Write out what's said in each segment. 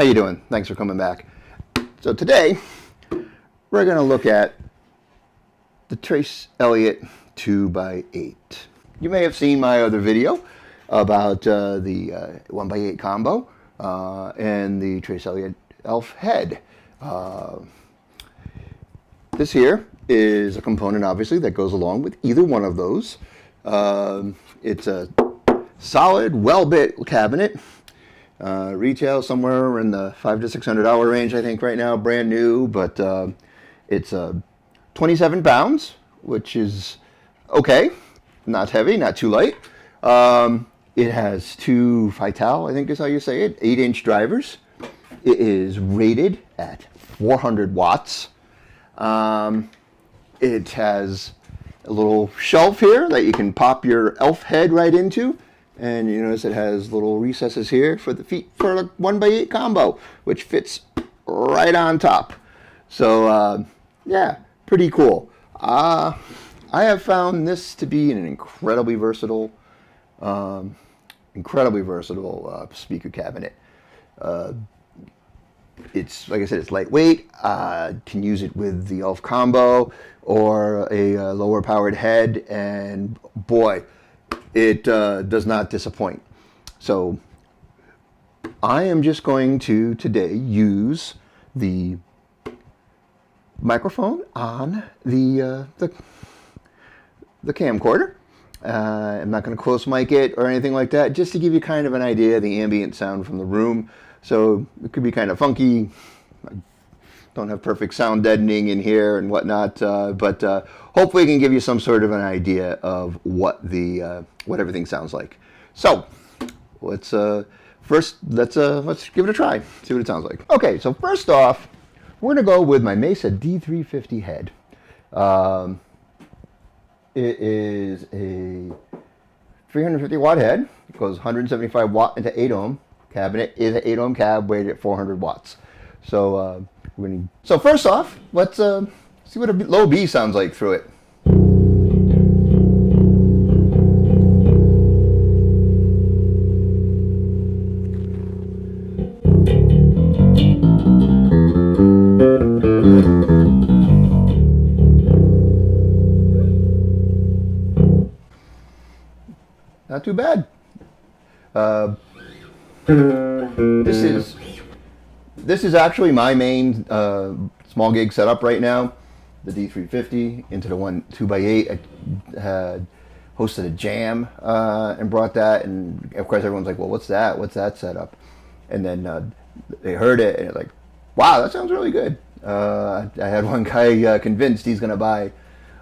How you doing? Thanks for coming back. So today we're going to look at the Trace Elliot 2x8. You may have seen my other video about the 1x8 combo and the Trace Elliot ELF head. This here is a component, obviously, that goes along with either one of those. It's a solid, well-built cabinet. Retail somewhere in the $500 to $600 range, I think, right now, brand new. But it's 27 pounds, which is okay. Not heavy, not too light. It has two Vital, I think is how you say it, 8-inch drivers. It is rated at 400 watts. It has a little shelf here that you can pop your ELF head right into. And you notice it has little recesses here for the feet for a 1x8 combo, which fits right on top. So, yeah, pretty cool. I have found this to be an incredibly versatile speaker cabinet. It's, like I said, it's lightweight. Can use it with the ELF combo or a lower powered head, and boy, it does not disappoint. So I am just going to today use the microphone on the camcorder. I'm not going to close mic it or anything like that, just to give you kind of an idea of the ambient sound from the room. So it could be kind of funky. I don't have perfect sound deadening in here and whatnot, but hopefully I can give you some sort of an idea of what everything sounds like. So let's give it a try, see what it sounds like. Okay, so first off, we're gonna go with my Mesa D350 head. It is a 350 watt head. It goes 175 watt into 8 ohm. Cabinet is an 8 ohm cab weighted at 400 watts. So so first off, let's see what a low B sounds like through it. Not too bad. This is actually my main small gig setup right now. The D350 into the 2x8. I had hosted a jam and brought that, and of course everyone's like, "Well, what's that? What's that setup?" And then they heard it, and it's like, "Wow, that sounds really good." I had one guy convinced he's going to buy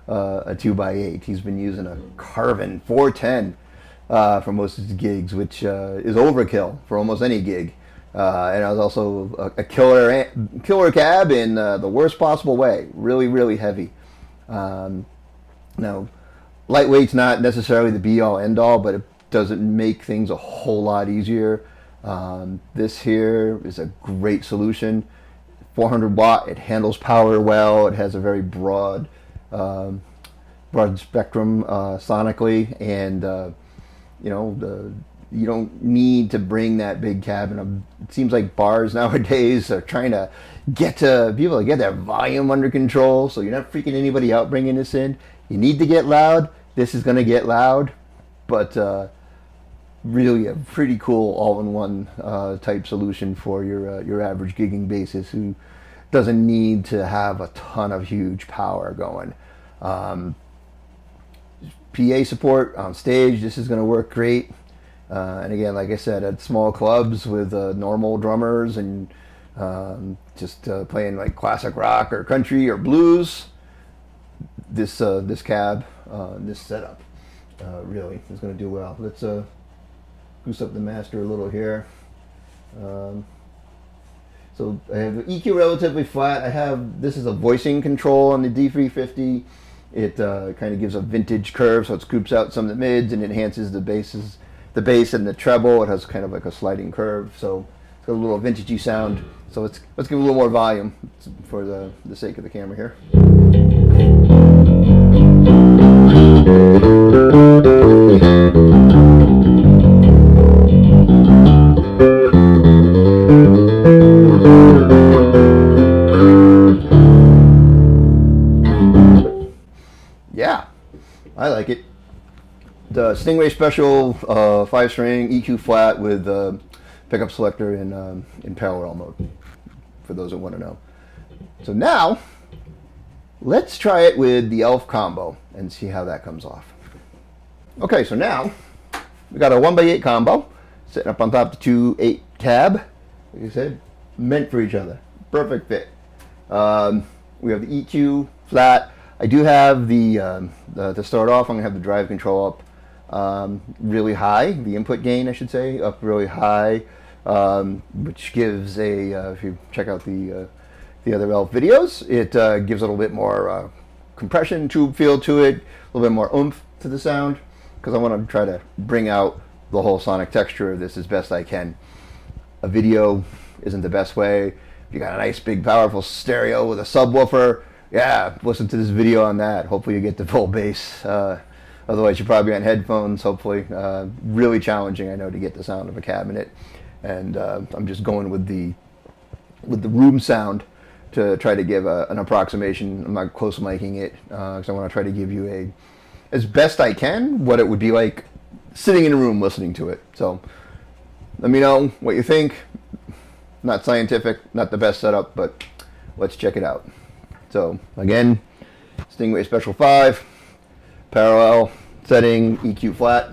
a 2x8. He's been using a Carvin 410 for most of his gigs, which is overkill for almost any gig. And I was also a killer cab in the worst possible way. Really, really heavy. Now, lightweight's not necessarily the be-all, end-all, but it doesn't make things a whole lot easier. This here is a great solution. 400 watt. It handles power well. It has a very broad spectrum sonically, and you don't need to bring that big cabin. It seems like bars nowadays are trying to get people to get their volume under control, so you're not freaking anybody out bringing this in. You need to get loud. This is going to get loud, but really a pretty cool all-in-one type solution for your average gigging basis who doesn't need to have a ton of huge power going. PA support on stage, this is going to work great. And again, like I said, at small clubs with normal drummers and just playing like classic rock or country or blues, this cab, this setup really is going to do well. Let's goose up the master a little here. So I have the EQ relatively flat. This is a voicing control on the D350. It kind of gives a vintage curve, so it scoops out some of the mids and enhances the bass and the treble. It has kind of like a sliding curve, so it's got a little vintagey sound. So let's give it a little more volume for the sake of the camera here. Stingray Special 5-string EQ flat with pickup selector in parallel mode, for those that want to know. So now, let's try it with the ELF combo and see how that comes off. Okay, so now we got a 1x8 combo sitting up on top of the 2.8 cab. Like I said, meant for each other. Perfect fit. We have the EQ flat. I do have to start off, I'm going to have the drive control up really high, the input gain I should say, up really high, which gives if you check out the other ELF videos, it gives a little bit more compression tube feel to it, a little bit more oomph to the sound, because I want to try to bring out the whole sonic texture of this as best I can. A video isn't the best way. If you got a nice big powerful stereo with a subwoofer, yeah, listen to this video on that. Hopefully you get the full bass. Otherwise you're probably on headphones, hopefully. Really challenging, I know, to get the sound of a cabinet. And I'm just going with the room sound to try to give an approximation. I'm not close miking it, because I want to try to give you as best I can, what it would be like sitting in a room listening to it. So let me know what you think. Not scientific, not the best setup, but let's check it out. So again, Stingray Special 5, parallel setting, EQ flat.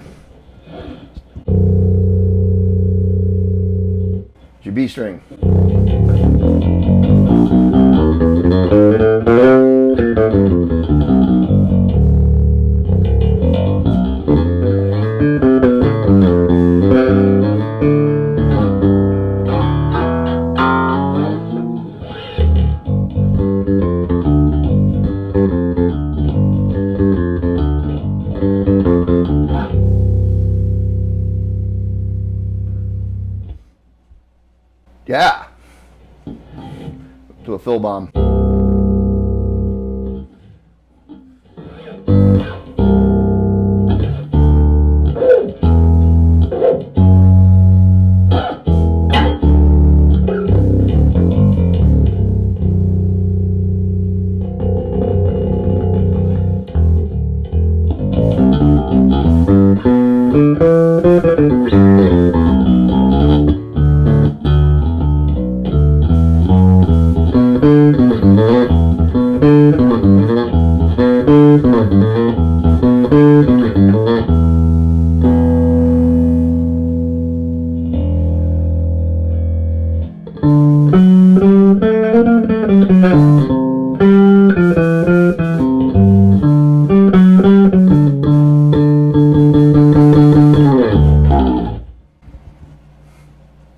Your B string. Yeah. To a fill bomb.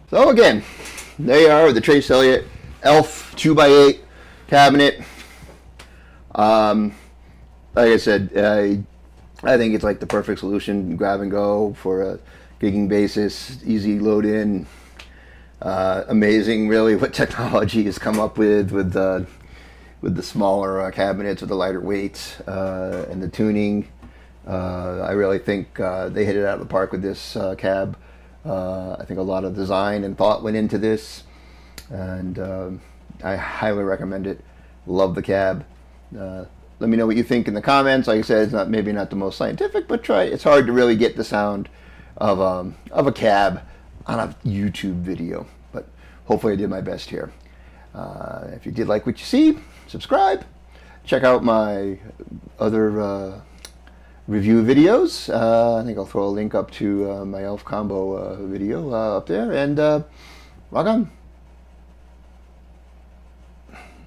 So again, there you are with the Trace Elliot ELF 2x8 cabinet. Like I said, I think it's like the perfect solution, grab and go for a gigging basis, easy load in. Amazing, really, what technology has come up with the smaller cabinets, with the lighter weights and the tuning. I really think they hit it out of the park with this cab. I think a lot of design and thought went into this, and I highly recommend it. Love the cab. Let me know what you think in the comments. Like I said, it's maybe not the most scientific, but try. It's hard to really get the sound of a cab on a YouTube video, but hopefully I did my best here. If you did like what you see, subscribe. Check out my other review videos. I think I'll throw a link up to my ELF combo video up there, and rock on.